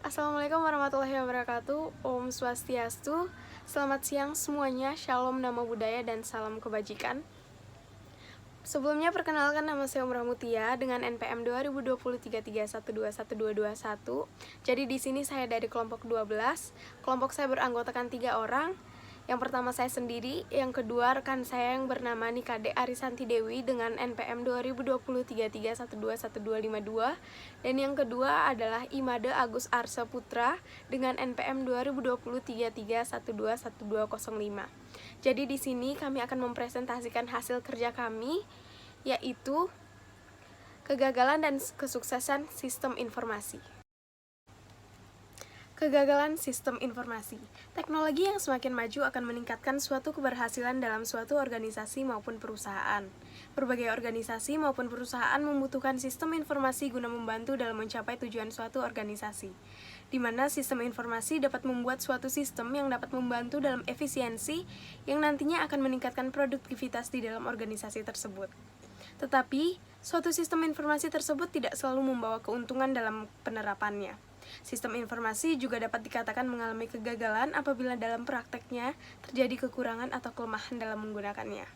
Assalamualaikum warahmatullahi wabarakatuh. Om Swastiastu. Selamat siang semuanya. Shalom, nama budaya, dan salam kebajikan. Sebelumnya perkenalkan, nama saya Umrah Mutia dengan NPM 202331212221. Jadi di sini saya dari kelompok 12. Kelompok saya beranggotakan 3 orang. Yang pertama saya sendiri, yang kedua rekan saya yang bernama Nikade Arisanti Dewi dengan NPM 202331212252, dan yang kedua adalah Imade Agus Arsa Putra dengan NPM 202331212205. Jadi di sini kami akan mempresentasikan hasil kerja kami, yaitu kegagalan dan kesuksesan sistem informasi. Kegagalan sistem informasi. Teknologi yang semakin maju akan meningkatkan suatu keberhasilan dalam suatu organisasi maupun perusahaan. Berbagai organisasi maupun perusahaan membutuhkan sistem informasi guna membantu dalam mencapai tujuan suatu organisasi, di mana sistem informasi dapat membuat suatu sistem yang dapat membantu dalam efisiensi yang nantinya akan meningkatkan produktivitas di dalam organisasi tersebut. Tetapi, suatu sistem informasi tersebut tidak selalu membawa keuntungan dalam penerapannya. Sistem informasi juga dapat dikatakan mengalami kegagalan apabila dalam prakteknya terjadi kekurangan atau kelemahan dalam menggunakannya.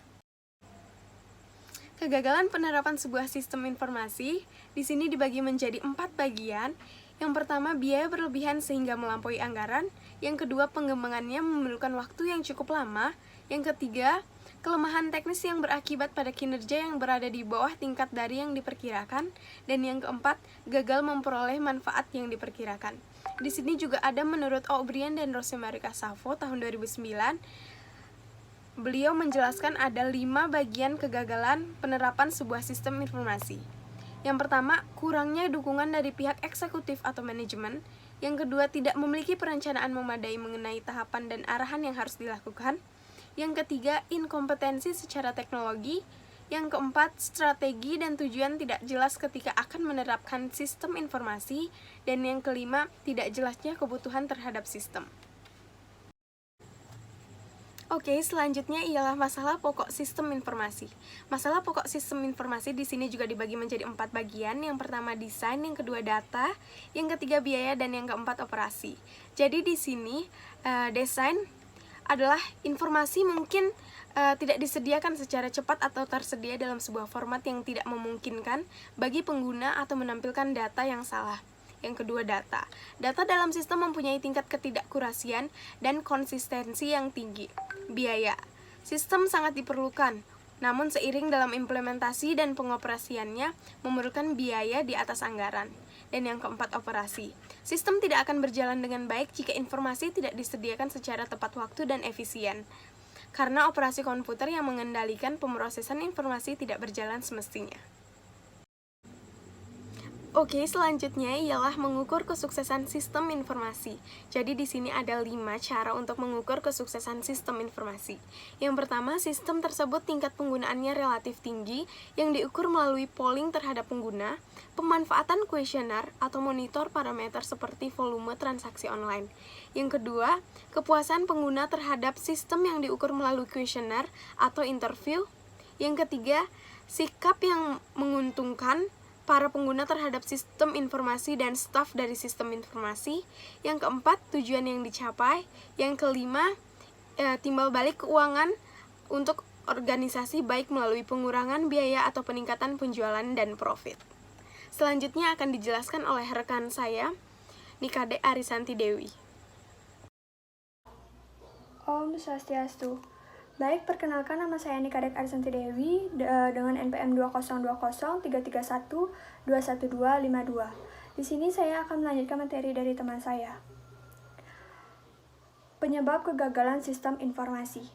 Kegagalan penerapan sebuah sistem informasi di sini dibagi menjadi 4 bagian. Yang pertama, biaya berlebihan sehingga melampaui anggaran. Yang kedua, pengembangannya memerlukan waktu yang cukup lama. Yang ketiga, kelemahan teknis yang berakibat pada kinerja yang berada di bawah tingkat dari yang diperkirakan. Dan yang keempat, gagal memperoleh manfaat yang diperkirakan. Di sini juga ada menurut O'Brien dan Rosemary Casavo tahun 2009. Beliau menjelaskan ada 5 bagian kegagalan penerapan sebuah sistem informasi. Yang pertama, kurangnya dukungan dari pihak eksekutif atau manajemen. Yang kedua, tidak memiliki perencanaan memadai mengenai tahapan dan arahan yang harus dilakukan. Yang ketiga, inkompetensi secara teknologi. Yang keempat, strategi dan tujuan tidak jelas ketika akan menerapkan sistem informasi. Dan yang kelima, tidak jelasnya kebutuhan terhadap sistem. Oke, selanjutnya ialah masalah pokok sistem informasi. Masalah pokok sistem informasi di sini juga dibagi menjadi 4 bagian. Yang pertama desain, yang kedua data, yang ketiga biaya, dan yang keempat operasi. Jadi di sini desain adalah informasi mungkin tidak disediakan secara cepat atau tersedia dalam sebuah format yang tidak memungkinkan bagi pengguna atau menampilkan data yang salah. Yang kedua data. Data dalam sistem mempunyai tingkat ketidakkurasian dan konsistensi yang tinggi. Biaya. Sistem sangat diperlukan, namun seiring dalam implementasi dan pengoperasiannya memerlukan biaya di atas anggaran. Dan yang keempat, operasi. Sistem tidak akan berjalan dengan baik jika informasi tidak disediakan secara tepat waktu dan efisien, karena operasi komputer yang mengendalikan pemrosesan informasi tidak berjalan semestinya. Oke, selanjutnya ialah mengukur kesuksesan sistem informasi. Jadi di sini ada 5 cara untuk mengukur kesuksesan sistem informasi. Yang pertama, sistem tersebut tingkat penggunaannya relatif tinggi yang diukur melalui polling terhadap pengguna, pemanfaatan kuesioner atau monitor parameter seperti volume transaksi online. Yang kedua, kepuasan pengguna terhadap sistem yang diukur melalui kuesioner atau interview. Yang ketiga, sikap yang menguntungkan para pengguna terhadap sistem informasi dan staf dari sistem informasi. Yang keempat, tujuan yang dicapai. Yang kelima, timbal balik keuangan untuk organisasi baik melalui pengurangan biaya atau peningkatan penjualan dan profit. Selanjutnya akan dijelaskan oleh rekan saya, Nikade Arisanti Dewi. Om Swastiastu. Baik, perkenalkan nama saya Nikade Arisanti Dewi dengan NPM 202031212252. Di sini saya akan melanjutkan materi dari teman saya. Penyebab kegagalan sistem informasi.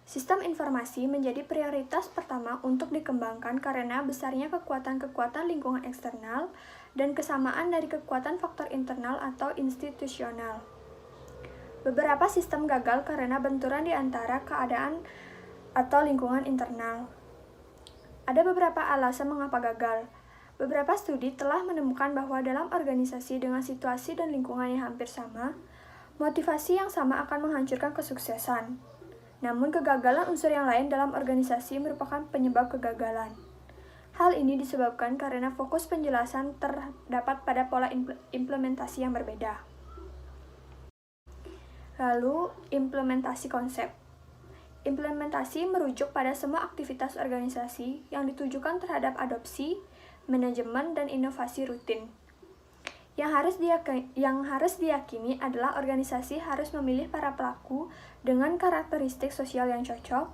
Sistem informasi menjadi prioritas pertama untuk dikembangkan karena besarnya kekuatan-kekuatan lingkungan eksternal dan kesamaan dari kekuatan faktor internal atau institusional. Beberapa sistem gagal karena benturan di antara keadaan atau lingkungan internal. Ada beberapa alasan mengapa gagal. Beberapa studi telah menemukan bahwa dalam organisasi dengan situasi dan lingkungan yang hampir sama, motivasi yang sama akan menghancurkan kesuksesan. Namun kegagalan unsur yang lain dalam organisasi merupakan penyebab kegagalan. Hal ini disebabkan karena fokus penjelasan terdapat pada pola implementasi yang berbeda. Lalu, implementasi konsep. Implementasi merujuk pada semua aktivitas organisasi yang ditujukan terhadap adopsi, manajemen, dan inovasi rutin. Yang harus diyakini adalah organisasi harus memilih para pelaku dengan karakteristik sosial yang cocok,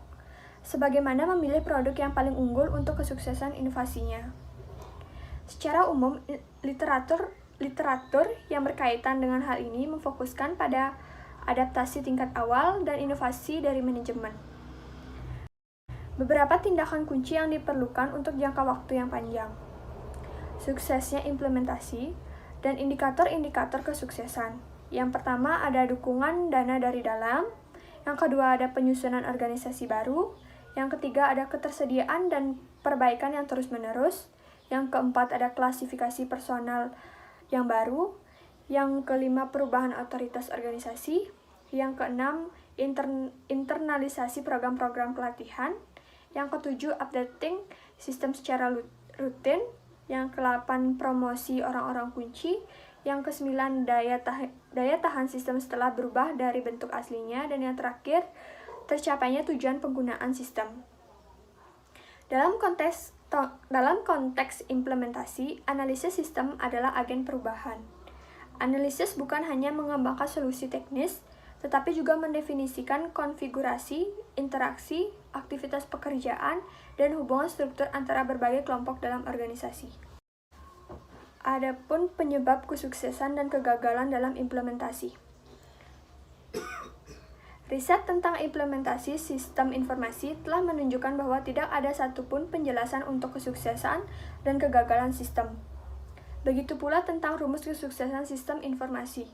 sebagaimana memilih produk yang paling unggul untuk kesuksesan inovasinya. Secara umum, literatur yang berkaitan dengan hal ini memfokuskan pada adaptasi tingkat awal, dan inovasi dari manajemen. Beberapa tindakan kunci yang diperlukan untuk jangka waktu yang panjang. Suksesnya implementasi, dan indikator-indikator kesuksesan. Yang pertama ada dukungan dana dari dalam, yang kedua ada penyusunan organisasi baru, yang ketiga ada ketersediaan dan perbaikan yang terus-menerus, yang keempat ada klasifikasi personal yang baru, yang kelima perubahan otoritas organisasi, yang keenam internalisasi program-program pelatihan, yang ketujuh updating sistem secara rutin, yang ke-8 promosi orang-orang kunci, yang ke-9 daya tahan sistem setelah berubah dari bentuk aslinya, dan yang terakhir tercapainya tujuan penggunaan sistem. Dalam konteks implementasi, analisis sistem adalah agen perubahan. Analisis bukan hanya mengembangkan solusi teknis, tetapi juga mendefinisikan konfigurasi, interaksi, aktivitas pekerjaan, dan hubungan struktur antara berbagai kelompok dalam organisasi. Adapun penyebab kesuksesan dan kegagalan dalam implementasi. Riset tentang implementasi sistem informasi telah menunjukkan bahwa tidak ada satupun penjelasan untuk kesuksesan dan kegagalan sistem. Begitu pula tentang rumus kesuksesan sistem informasi.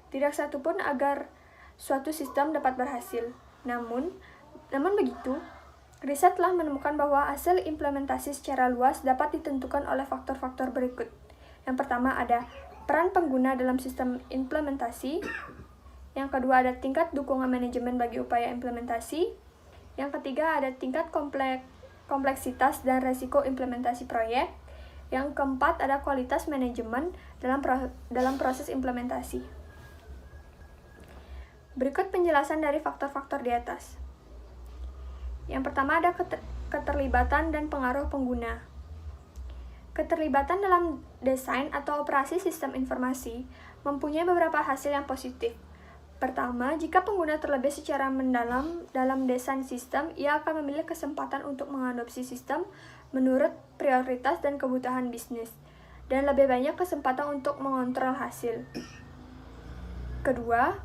Tidak satupun agar suatu sistem dapat berhasil. Namun begitu, riset telah menemukan bahwa hasil implementasi secara luas dapat ditentukan oleh faktor-faktor berikut. Yang pertama ada peran pengguna dalam sistem implementasi. Yang kedua ada tingkat dukungan manajemen bagi upaya implementasi. Yang ketiga ada tingkat kompleksitas dan resiko implementasi proyek. Yang keempat ada kualitas manajemen dalam proses implementasi. Berikut penjelasan dari faktor-faktor di atas. Yang pertama ada keterlibatan dan pengaruh pengguna. Keterlibatan dalam desain atau operasi sistem informasi mempunyai beberapa hasil yang positif. Pertama, jika pengguna terlebih secara mendalam dalam desain sistem, ia akan memiliki kesempatan untuk mengadopsi sistem menurut prioritas dan kebutuhan bisnis, dan lebih banyak kesempatan untuk mengontrol hasil. Kedua,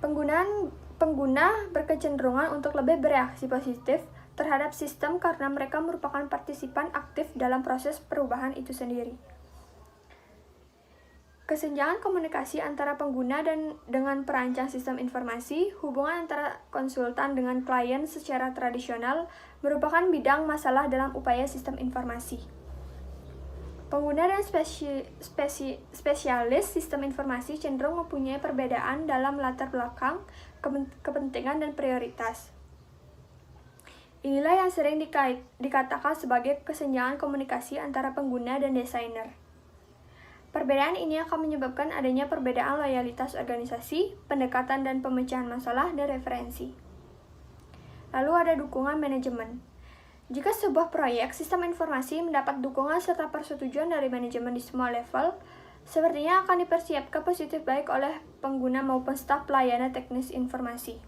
pengguna berkecenderungan untuk lebih bereaksi positif terhadap sistem karena mereka merupakan partisipan aktif dalam proses perubahan itu sendiri. Kesenjangan komunikasi antara pengguna dan dengan perancang sistem informasi, hubungan antara konsultan dengan klien secara tradisional merupakan bidang masalah dalam upaya sistem informasi. Pengguna dan spesialis sistem informasi cenderung mempunyai perbedaan dalam latar belakang, kepentingan, dan prioritas. Inilah yang sering dikatakan sebagai kesenjangan komunikasi antara pengguna dan desainer. Perbedaan ini akan menyebabkan adanya perbedaan loyalitas organisasi, pendekatan dan pemecahan masalah, dan referensi. Lalu ada dukungan manajemen. Jika sebuah proyek sistem informasi mendapat dukungan serta persetujuan dari manajemen di semua level, sepertinya akan dipersiapkan positif baik oleh pengguna maupun staf pelayanan teknis informasi.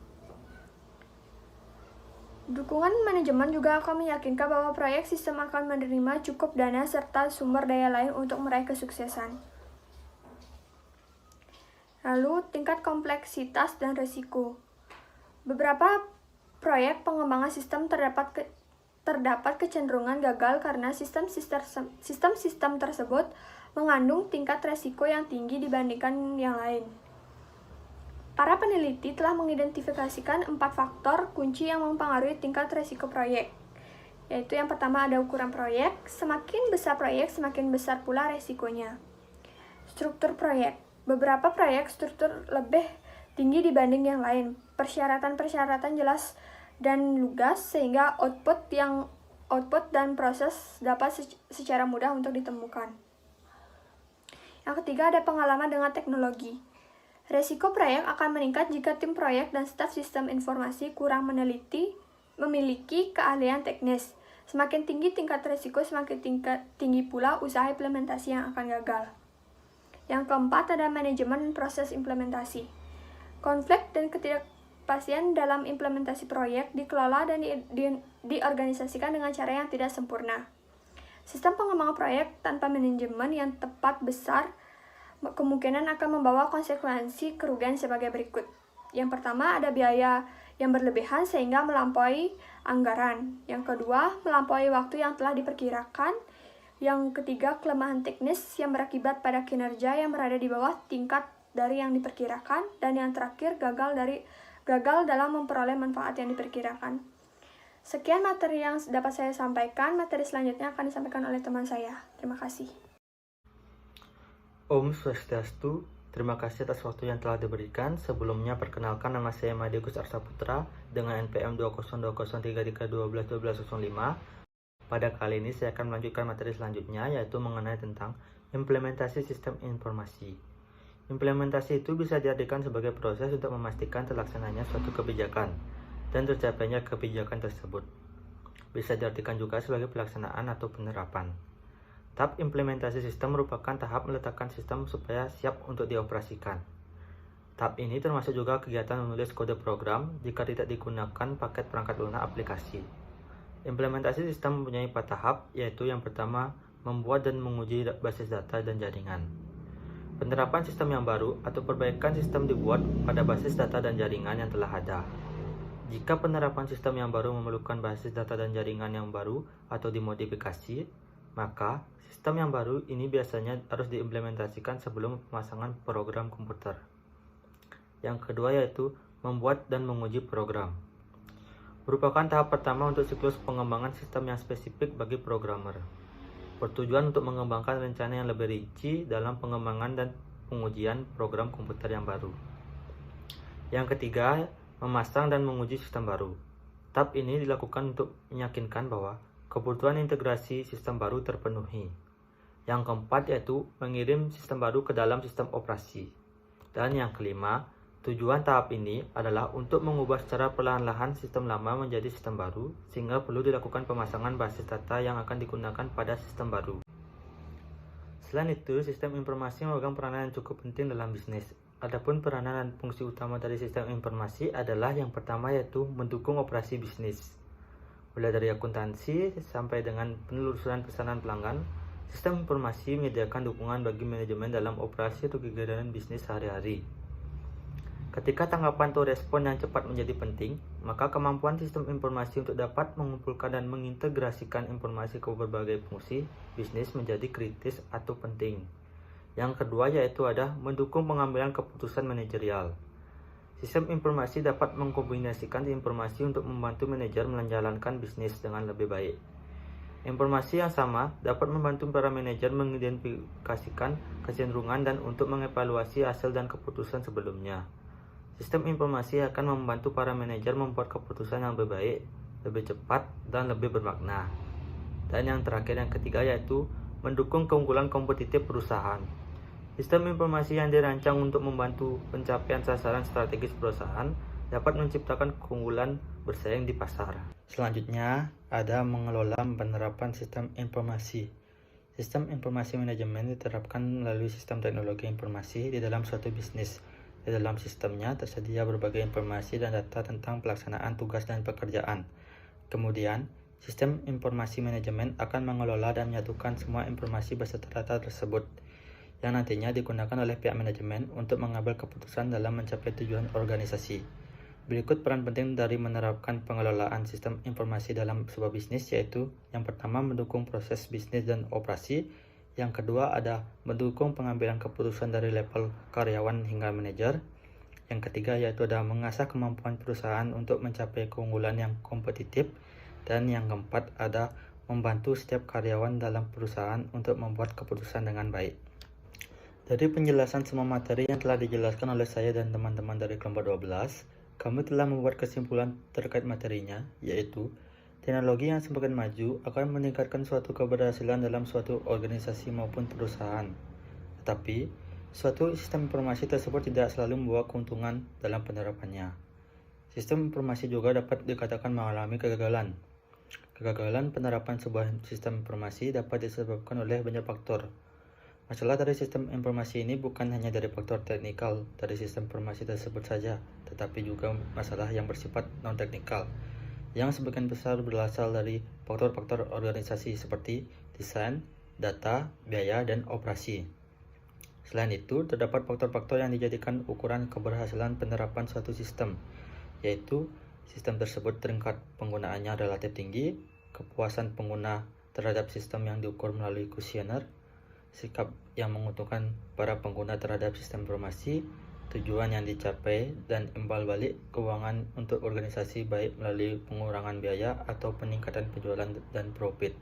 Dukungan manajemen juga akan meyakinkan bahwa proyek sistem akan menerima cukup dana serta sumber daya lain untuk meraih kesuksesan. Lalu, tingkat kompleksitas dan risiko. Beberapa proyek pengembangan sistem terdapat kecenderungan gagal karena sistem tersebut mengandung tingkat risiko yang tinggi dibandingkan yang lain. Para peneliti telah mengidentifikasikan 4 faktor kunci yang mempengaruhi tingkat risiko proyek, yaitu yang pertama ada ukuran proyek. Semakin besar proyek, semakin besar pula risikonya. Struktur proyek. Beberapa proyek struktur lebih tinggi dibanding yang lain. Persyaratan-persyaratan jelas dan lugas sehingga output output dan proses dapat secara mudah untuk ditemukan. Yang ketiga ada pengalaman dengan teknologi. Resiko proyek akan meningkat jika tim proyek dan staf sistem informasi kurang memiliki keahlian teknis. Semakin tinggi tingkat resiko, semakin tinggi pula usaha implementasi yang akan gagal. Yang keempat ada manajemen proses implementasi. Konflik dan ketidakpastian dalam implementasi proyek dikelola dan diorganisasikan dengan cara yang tidak sempurna. Sistem pengembangan proyek tanpa manajemen yang tepat besar kemungkinan akan membawa konsekuensi kerugian sebagai berikut. Yang pertama ada biaya yang berlebihan sehingga melampaui anggaran. Yang kedua, melampaui waktu yang telah diperkirakan. Yang ketiga, kelemahan teknis yang berakibat pada kinerja yang berada di bawah tingkat dari yang diperkirakan. Dan yang terakhir, gagal dalam memperoleh manfaat yang diperkirakan. Sekian materi yang dapat saya sampaikan. Materi selanjutnya akan disampaikan oleh teman saya. Terima kasih. Om Swastiastu, terima kasih atas waktu yang telah diberikan. Sebelumnya perkenalkan, nama saya Madigus Arsaputra dengan NPM 2020332121205. Pada kali ini saya akan melanjutkan materi selanjutnya, yaitu mengenai tentang implementasi sistem informasi. Implementasi itu bisa diartikan sebagai proses untuk memastikan terlaksananya suatu kebijakan dan tercapainya kebijakan tersebut. Bisa diartikan juga sebagai pelaksanaan atau penerapan. Tahap implementasi sistem merupakan tahap meletakkan sistem supaya siap untuk dioperasikan. Tahap ini termasuk juga kegiatan menulis kode program jika tidak digunakan paket perangkat lunak aplikasi. Implementasi sistem mempunyai 4 tahap, yaitu yang pertama, membuat dan menguji basis data dan jaringan. Penerapan sistem yang baru atau perbaikan sistem dibuat pada basis data dan jaringan yang telah ada. Jika penerapan sistem yang baru memerlukan basis data dan jaringan yang baru atau dimodifikasi, maka sistem yang baru ini biasanya harus diimplementasikan sebelum pemasangan program komputer. Yang kedua yaitu membuat dan menguji program. Merupakan tahap pertama untuk siklus pengembangan sistem yang spesifik bagi programmer. Bertujuan untuk mengembangkan rencana yang lebih rinci dalam pengembangan dan pengujian program komputer yang baru. Yang ketiga, memasang dan menguji sistem baru. Tahap ini dilakukan untuk meyakinkan bahwa kebutuhan integrasi sistem baru terpenuhi. Yang keempat yaitu mengirim sistem baru ke dalam sistem operasi. Dan yang kelima, tujuan tahap ini adalah untuk mengubah secara perlahan-lahan sistem lama menjadi sistem baru, sehingga perlu dilakukan pemasangan basis data yang akan digunakan pada sistem baru. Selain itu, sistem informasi memegang peranan yang cukup penting dalam bisnis. Adapun peranan dan fungsi utama dari sistem informasi adalah yang pertama yaitu mendukung operasi bisnis. Mulai dari akuntansi sampai dengan penelusuran pesanan pelanggan, sistem informasi menyediakan dukungan bagi manajemen dalam operasi atau kegiatan bisnis sehari-hari. Ketika tanggapan atau respon yang cepat menjadi penting, maka kemampuan sistem informasi untuk dapat mengumpulkan dan mengintegrasikan informasi ke berbagai fungsi bisnis menjadi kritis atau penting. Yang kedua yaitu ada mendukung pengambilan keputusan manajerial. Sistem informasi dapat mengkombinasikan informasi untuk membantu manajer menjalankan bisnis dengan lebih baik. Informasi yang sama dapat membantu para manajer mengidentifikasikan kecenderungan dan untuk mengevaluasi hasil dan keputusan sebelumnya. Sistem informasi akan membantu para manajer membuat keputusan yang lebih baik, lebih cepat, dan lebih bermakna. Dan yang terakhir yang ketiga yaitu mendukung keunggulan kompetitif perusahaan. Sistem informasi yang dirancang untuk membantu pencapaian sasaran strategis perusahaan dapat menciptakan keunggulan bersaing di pasar. Selanjutnya, ada mengelola penerapan sistem informasi. Sistem informasi manajemen diterapkan melalui sistem teknologi informasi di dalam suatu bisnis. Di dalam sistemnya tersedia berbagai informasi dan data tentang pelaksanaan tugas dan pekerjaan. Kemudian, sistem informasi manajemen akan mengelola dan menyatukan semua informasi beserta data tersebut, yang nantinya digunakan oleh pihak manajemen untuk mengambil keputusan dalam mencapai tujuan organisasi. Berikut peran penting dari menerapkan pengelolaan sistem informasi dalam sebuah bisnis, yaitu yang pertama mendukung proses bisnis dan operasi, yang kedua ada mendukung pengambilan keputusan dari level karyawan hingga manajer, yang ketiga yaitu ada mengasah kemampuan perusahaan untuk mencapai keunggulan yang kompetitif, dan yang keempat ada membantu setiap karyawan dalam perusahaan untuk membuat keputusan dengan baik. Dari penjelasan semua materi yang telah dijelaskan oleh saya dan teman-teman dari kelompok 12, kami telah membuat kesimpulan terkait materinya, yaitu Teknologi yang semakin maju akan meningkatkan suatu keberhasilan dalam suatu organisasi maupun perusahaan. Tetapi, suatu sistem informasi tersebut tidak selalu membawa keuntungan dalam penerapannya. Sistem informasi juga dapat dikatakan mengalami kegagalan. Kegagalan penerapan sebuah sistem informasi dapat disebabkan oleh banyak faktor. Masalah dari sistem informasi ini bukan hanya dari faktor teknikal dari sistem informasi tersebut saja, tetapi juga masalah yang bersifat non-teknikal, yang sebagian besar berasal dari faktor-faktor organisasi seperti desain, data, biaya, dan operasi. Selain itu, terdapat faktor-faktor yang dijadikan ukuran keberhasilan penerapan suatu sistem, yaitu sistem tersebut tingkat penggunaannya relatif tinggi, kepuasan pengguna terhadap sistem yang diukur melalui kuesioner, sikap yang menguntungkan para pengguna terhadap sistem informasi, tujuan yang dicapai, dan imbal balik keuangan untuk organisasi baik melalui pengurangan biaya atau peningkatan penjualan dan profit.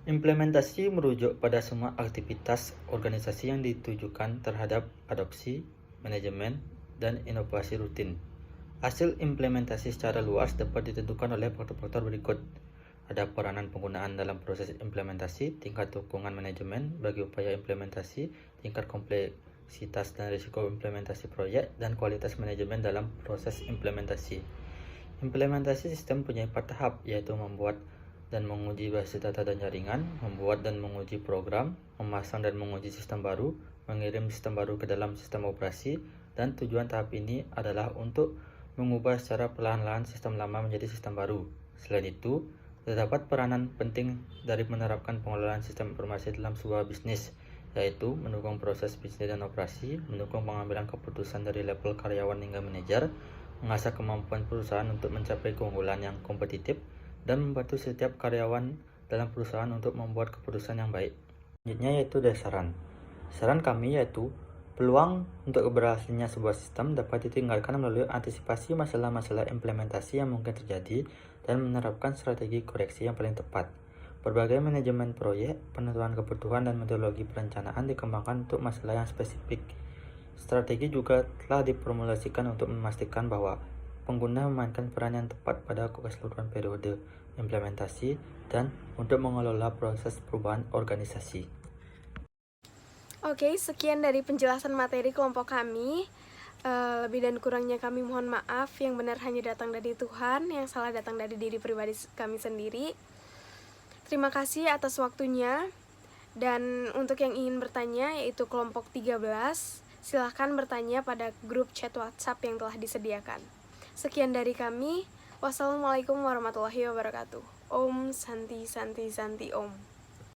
Implementasi merujuk pada semua aktivitas organisasi yang ditujukan terhadap adopsi, manajemen, dan inovasi rutin. Hasil implementasi secara luas dapat ditentukan oleh faktor-faktor berikut. Ada peranan penggunaan dalam proses implementasi, tingkat dukungan manajemen bagi upaya implementasi, tingkat kompleksitas dan risiko implementasi proyek, dan kualitas manajemen dalam proses implementasi. Implementasi sistem punya 4 tahap, yaitu membuat dan menguji basis data dan jaringan, membuat dan menguji program, memasang dan menguji sistem baru, mengirim sistem baru ke dalam sistem operasi, dan tujuan tahap ini adalah untuk mengubah secara perlahan-lahan sistem lama menjadi sistem baru. Selain itu, terdapat peranan penting dari menerapkan pengelolaan sistem informasi dalam sebuah bisnis, yaitu mendukung proses bisnis dan operasi, mendukung pengambilan keputusan dari level karyawan hingga manajer, mengasah kemampuan perusahaan untuk mencapai keunggulan yang kompetitif, dan membantu setiap karyawan dalam perusahaan untuk membuat keputusan yang baik. Selanjutnya yaitu saran. Saran kami yaitu peluang untuk keberhasilannya sebuah sistem dapat ditinggalkan melalui antisipasi masalah-masalah implementasi yang mungkin terjadi dan menerapkan strategi koreksi yang paling tepat. Berbagai manajemen proyek, penentuan kebutuhan, dan metodologi perencanaan dikembangkan untuk masalah yang spesifik. Strategi juga telah diformulasikan untuk memastikan bahwa pengguna memainkan peran yang tepat pada keseluruhan periode implementasi dan untuk mengelola proses perubahan organisasi. Oke, sekian dari penjelasan materi kelompok kami. Lebih dan kurangnya kami mohon maaf. Yang benar hanya datang dari Tuhan, yang salah datang dari diri pribadi kami sendiri. Terima kasih atas waktunya. Dan untuk yang ingin bertanya, yaitu kelompok 13, silahkan bertanya pada grup chat WhatsApp yang telah disediakan. Sekian dari kami. Wassalamualaikum warahmatullahi wabarakatuh. Om Santi Santi Santi Om.